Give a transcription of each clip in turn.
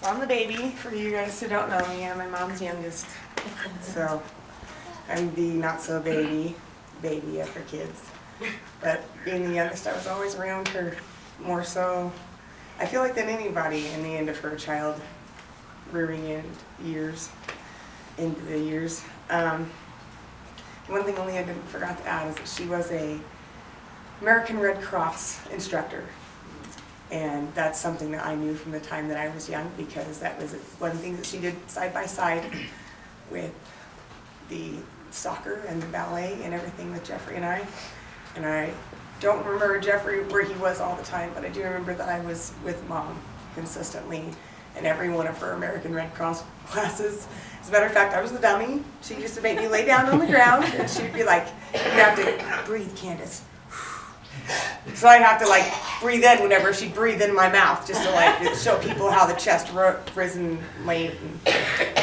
I'm the baby. For you guys who don't know me, I'm my mom's youngest. So I'm the not so baby of her kids. But being the youngest, I was always around her more so, I feel like, than anybody in the end of her child rearing into the years. One thing only I didn't forgot to add is that she was a American Red Cross instructor. And that's something that I knew from the time that I was young, because that was one thing that she did side by side with the soccer and the ballet and everything with Jeffrey and I. And I don't remember Jeffrey where he was all the time, but I do remember that I was with Mom consistently in every one of her American Red Cross classes. As a matter of fact, I was the dummy. She used to make me lay down on the ground, and she'd be like, "You have to breathe, Candice." So I'd have to like breathe in whenever she'd breathe in my mouth, just to like show people how the chest risen laid, and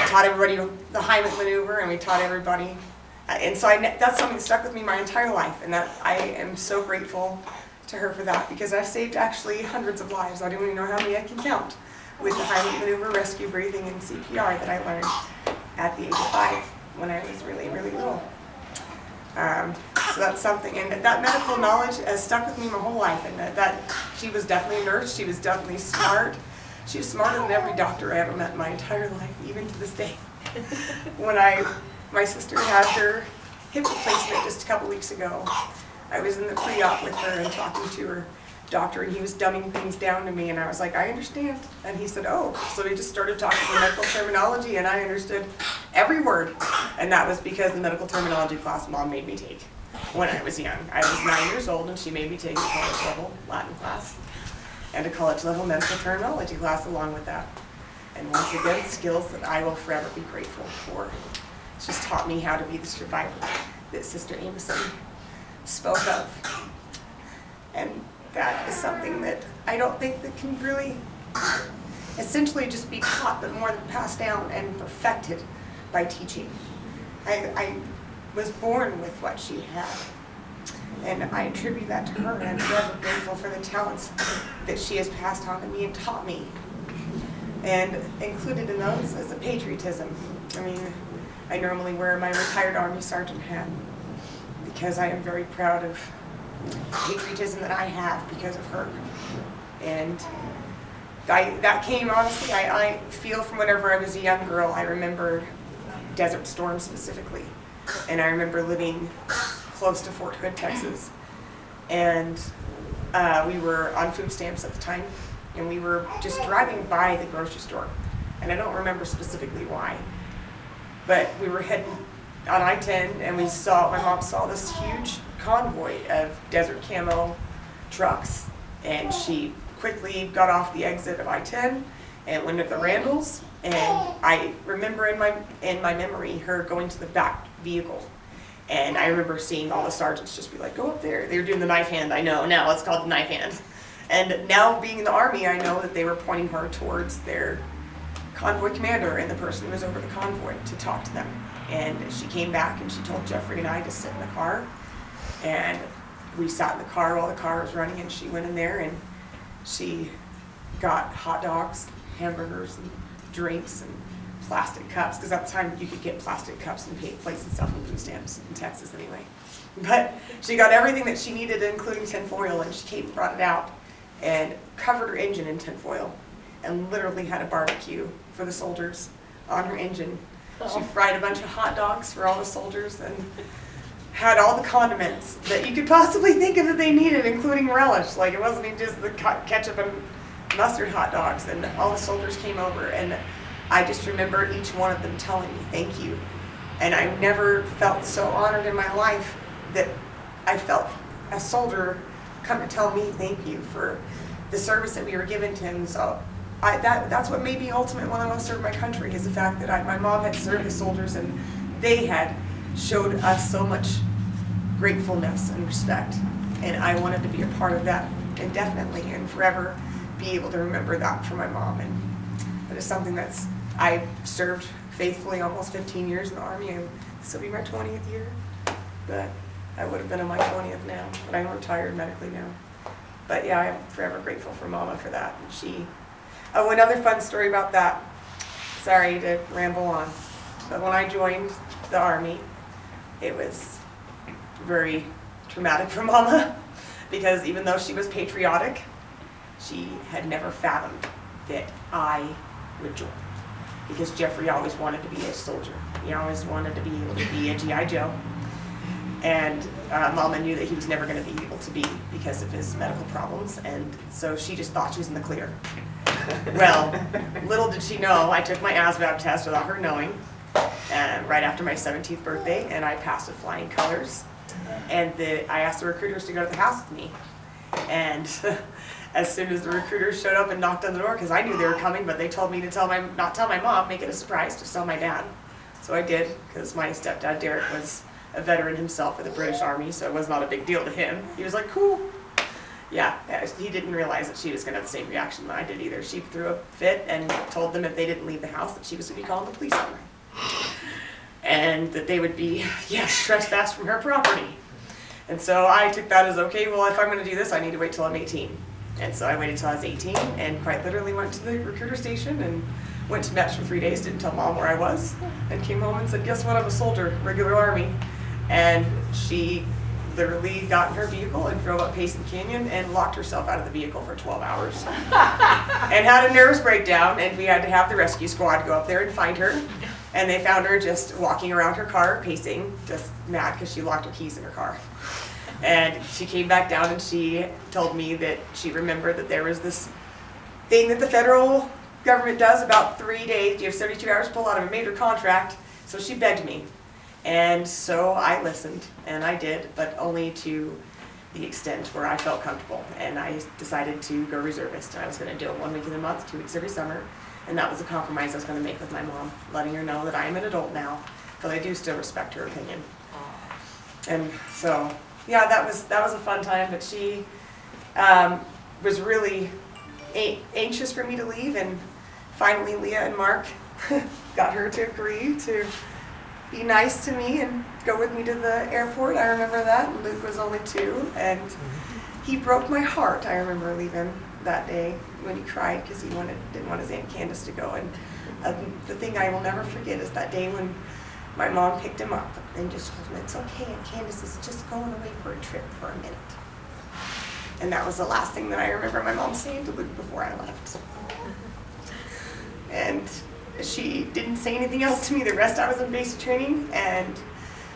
taught everybody the Heimlich maneuver, and we taught everybody. And so that's something that stuck with me my entire life, and that I am so grateful to her for that, because I've saved actually hundreds of lives. I don't even know how many I can count with the Heimlich maneuver, rescue breathing, and CPR that I learned at the age of 5 when I was really, really little. So that's something, and that medical knowledge has stuck with me my whole life, and that she was definitely a nurse. She was definitely smart. She was smarter than every doctor I ever met in my entire life, even to this day. When my sister had her hip replacement just a couple weeks ago, I was in the pre-op with her and talking to her doctor, and he was dumbing things down to me, and I was like, "I understand." And he said, "Oh." So he just started talking the medical terminology, and I understood every word. And that was because the medical terminology class Mom made me take when I was young. I was 9 years old, and she made me take a college level Latin class and a college level medical terminology class along with that. And once again, skills that I will forever be grateful for. It's just taught me how to be the survivor that Sister Amison spoke of. And that is something that I don't think that can really essentially just be taught, but more than passed down and perfected by teaching. I was born with what she had, and I attribute that to her, and I'm forever grateful for the talents that she has passed on to me and taught me. And included in those is a patriotism. I mean, I normally wear my retired Army Sergeant hat because I am very proud of patriotism that I have because of her. And that came, honestly, I feel from whenever I was a young girl. I remember Desert Storm specifically. And I remember living close to Fort Hood, Texas. And we were on food stamps at the time. And we were just driving by the grocery store. And I don't remember specifically why. But we were heading on I-10, and my mom saw this huge convoy of desert camo trucks, and she quickly got off the exit of I-10 and went to the Randalls. And I remember in my memory her going to the back vehicle, and I remember seeing all the sergeants just be like, "Go up there." They were doing the knife hand. I know now it's called the knife hand. And now being in the Army, I know that they were pointing her towards their convoy commander and the person who was over the convoy to talk to them. And she came back and she told Jeffrey and I to sit in the car. And we sat in the car while the car was running, and she went in there and she got hot dogs, hamburgers, and drinks, and plastic cups, because at the time you could get plastic cups and plates and stuff in food stamps in Texas anyway. But she got everything that she needed, including tinfoil, and she came and brought it out and covered her engine in tinfoil and literally had a barbecue for the soldiers on her engine. She fried a bunch of hot dogs for all the soldiers and had all the condiments that you could possibly think of that they needed, including relish. Like, it wasn't even just the ketchup and mustard hot dogs. And all the soldiers came over, and I just remember each one of them telling me thank you. And I never felt so honored in my life that I felt a soldier come to tell me thank you for the service that we were given to him. So that's what made me ultimate when I want to serve my country, is the fact that my mom had served the soldiers, and they had showed us so much gratefulness and respect. And I wanted to be a part of that indefinitely and forever, be able to remember that for my mom. And that is something I served faithfully almost 15 years in the Army, and this will be my 20th year. But I would have been on my 20th now, but I'm retired medically now. But yeah, I'm forever grateful for Mama for that. And Oh, another fun story about that. Sorry to ramble on, but when I joined the Army, it was very traumatic for Mama, because even though she was patriotic, she had never fathomed that I would join. Because Jeffrey always wanted to be a soldier. He always wanted to be able to be a G.I. Joe. And Mama knew that he was never going to be able to be because of his medical problems, and so she just thought she was in the clear. Well, little did she know, I took my ASVAB test without her knowing, right after my 17th birthday, and I passed with flying colors. And I asked the recruiters to go to the house with me. And as soon as the recruiters showed up and knocked on the door, because I knew they were coming, but they told me to not tell my mom, make it a surprise, just tell my dad. So I did, because my stepdad Derek was a veteran himself of the British Army, so it was not a big deal to him. He was like, cool. Yeah, he didn't realize that she was going to have the same reaction that I did either. She threw a fit and told them if they didn't leave the house that she was going to be calling the police on them. And that they would be, trespassed from her property. And so I took that as, okay, well, if I'm going to do this, I need to wait till I'm 18. And so I waited till I was 18 and quite literally went to the recruiter station and went to MEPS for 3 days, didn't tell Mom where I was, and came home and said, guess what, I'm a soldier, regular Army. And she literally got in her vehicle and drove up Payson Canyon and locked herself out of the vehicle for 12 hours. And had a nervous breakdown, and we had to have the rescue squad go up there and find her. And they found her just walking around her car, pacing, just mad because she locked her keys in her car. And she came back down and she told me that she remembered that there was this thing that the federal government does about 3 days, you have 72 hours to pull out of a major contract. So she begged me. And so I listened, and I did, but only to the extent where I felt comfortable. And I decided to go reservist. I was going to do it 1 week in the month, 2 weeks every summer. And that was a compromise I was going to make with my mom, letting her know that I am an adult now, but I do still respect her opinion. And so, yeah, that was a fun time, but she was really anxious for me to leave, and finally Leah and Mark got her to agree to be nice to me and go with me to the airport. I remember that. Luke was only 2, and he broke my heart. I remember leaving that day when he cried because he didn't want his Aunt Candice to go. And the thing I will never forget is that day when my mom picked him up and just told him, it's okay, Aunt Candice is just going away for a trip for a minute. And that was the last thing that I remember my mom saying to Luke before I left. And she didn't say anything else to me the rest I was in basic training, and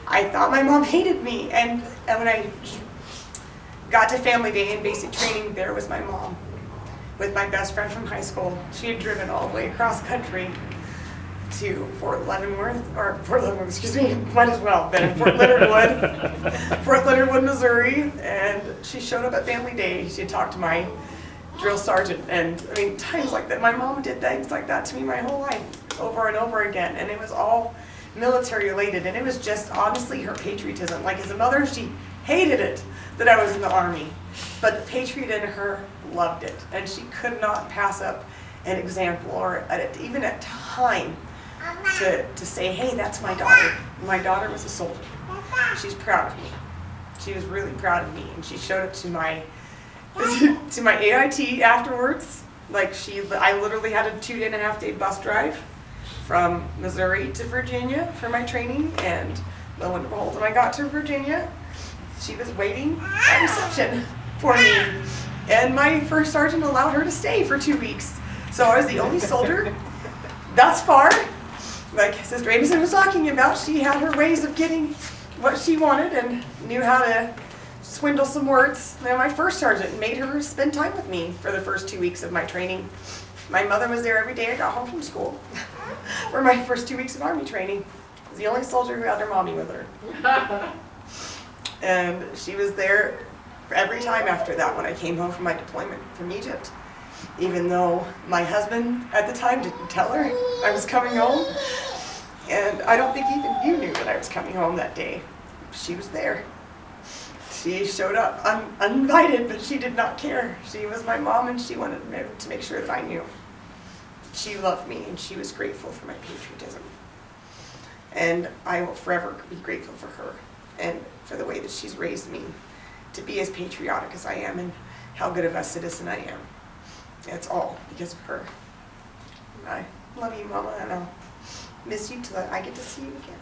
I thought my mom hated me. And when I got to family day in basic training, there was my mom with my best friend from high school. She had driven all the way across country to Fort Leavenworth, excuse me, might as well, been in Fort Leonard Wood, Missouri, and she showed up at family day. She had talked to my drill sergeant, and I mean, times like that. My mom did things like that to me my whole life, over and over again, and it was all military related, and it was just honestly her patriotism. Like, as a mother, she hated it that I was in the Army, but the patriot in her loved it, and she could not pass up an example or even a time to say, hey, that's my daughter. My daughter was a soldier. She's proud of me. She was really proud of me, and she showed up to my AIT afterwards. Like, I literally had a 2.5-day bus drive from Missouri to Virginia for my training, and lo and behold, when I got to Virginia, she was waiting at reception for me, and my first sergeant allowed her to stay for 2 weeks. So I was the only soldier thus far, like Sister Amison was talking about. She had her ways of getting what she wanted and knew how to swindle some words. And my first sergeant made her spend time with me for the first 2 weeks of my training. My mother was there every day I got home from school for my first 2 weeks of Army training. I was the only soldier who had their mommy with her. And she was there every time after that when I came home from my deployment from Egypt. Even though my husband at the time didn't tell her I was coming home. And I don't think even you knew that I was coming home that day. She was there. She showed up uninvited, but she did not care. She was my mom, and she wanted to make sure that I knew. She loved me, and she was grateful for my patriotism. And I will forever be grateful for her and for the way that she's raised me to be as patriotic as I am and how good of a citizen I am. It's all because of her. I love you, Mama, and I'll miss you till I get to see you again.